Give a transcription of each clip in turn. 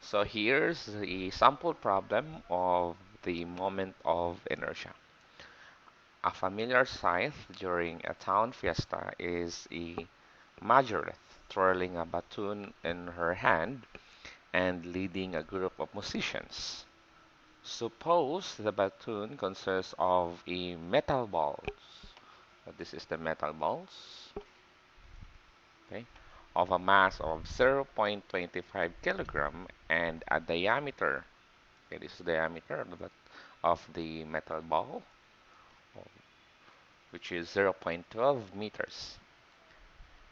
So here's the sample problem of the moment of inertia. A familiar sight during a town fiesta is a majorette twirling a baton in her hand and leading a group of musicians. Suppose the baton consists of a metal balls. This is the metal balls, okay, of a mass of 0.25 kilogram and a diameter. Okay, this is the diameter of the metal ball, which is 0.12 meters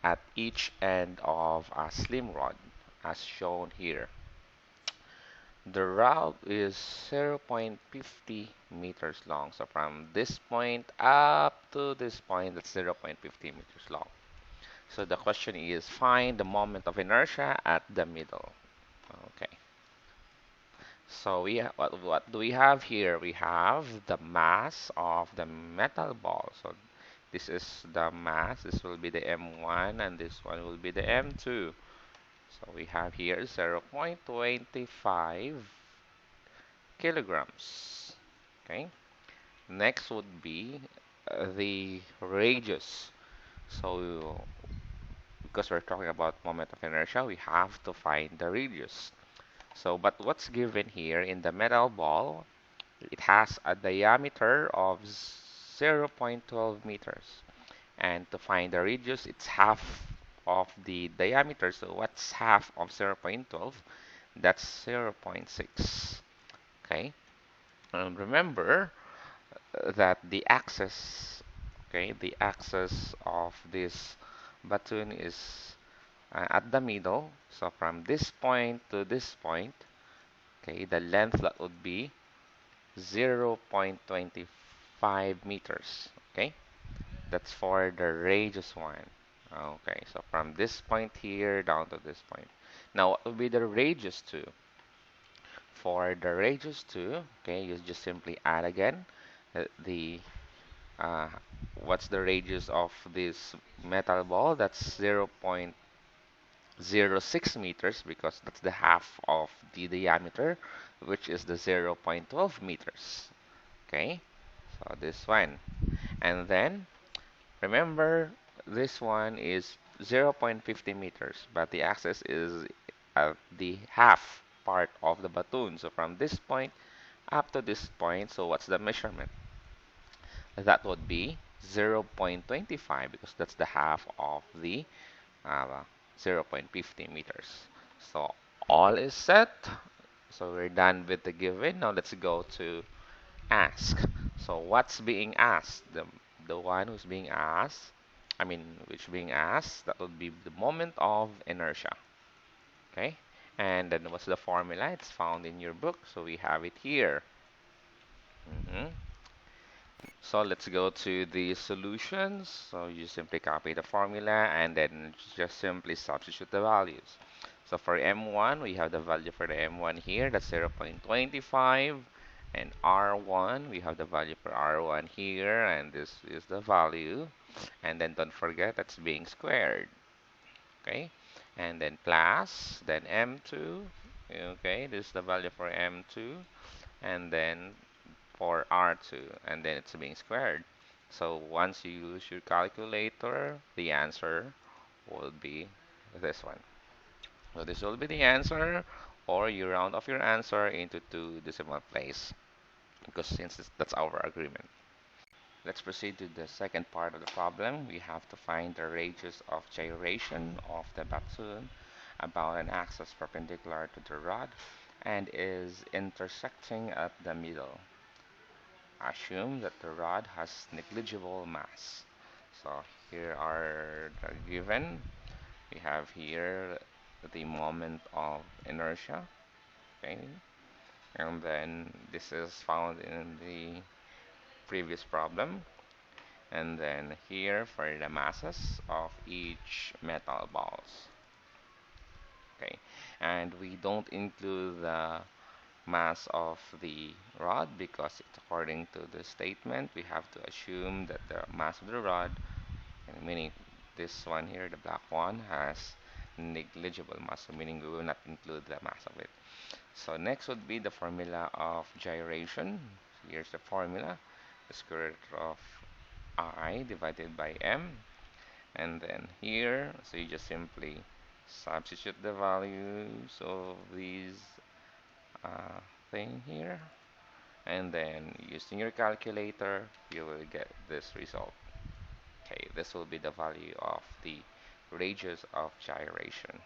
at each end of a slim rod, as shown here. The route is 0.50 meters long. So from this point up to this point, that's 0.50 meters long. So the question is find the moment of inertia at the middle. Okay. So what do we have here? We have the mass of the metal ball. So this is the mass. This will be the M1 and this one will be the M2. So we have here 0.25 kilograms. Okay. Next would be the radius. So because we're talking about moment of inertia, we have to find the radius. So, but what's given here in the metal ball, it has a diameter of 0.12 meters. And to find the radius, it's half of the diameter. So what's half of 0.12? That's 0.6. Okay. And remember that the axis, okay, the axis of this baton is at the middle. So from this point to this point, okay, the length that would be 0.25 meters. Okay, that's for the radius one. Okay, so from this point here down to this point. Now, what would be the radius 2? For the radius 2, okay, you just simply add again the uh, what's the radius of this metal ball? That's 0.06 meters because that's the half of the diameter, which is the 0.12 meters. Okay, so this one. And then remember, this one is 0.50 meters, but the axis is the half part of the baton. So from this point up to this point, so what's the measurement? That would be 0.25 because that's the half of the 0.50 meters. So all is set. So we're done with the given. Now let's go to ask. So what's being asked? The one who's being asked, I mean, which being asked, that would be the moment of inertia. Okay? And then what's the formula? It's found in your book. So we have it here. Mhm. So let's go to the solutions. So you simply copy the formula and then just simply substitute the values. So for M1, we have the value for the M1 here, that's 0.25. And R1, we have the value for R1 here, and this is the value. And then don't forget that's being squared. Okay? And then plus, then M2. Okay, this is the value for M2. And then for R2, and then it's being squared. So once you use your calculator, the answer will be this one. So this will be the answer, or you round off your answer into two decimal place, because since that's our agreement. Let's proceed to the second part of the problem. We have to find the radius of gyration of the baton about an axis perpendicular to the rod and is intersecting at the middle. Assume that the rod has negligible mass. So here are the given. We have here the moment of inertia, okay? And then this is found in the previous problem. And then here for the masses of each metal balls, okay? And we don't include the mass of the rod because it's according to the statement we have to assume that the mass of the rod, meaning this one here, the black one, has negligible mass, so meaning we will not include the mass of it. So next would be the formula of gyration. Here's the formula: the square root of I divided by m. And then here, so you just simply substitute the values of these thing here, and then using your calculator, you will get this result. Okay, this will be the value of the radius of gyration.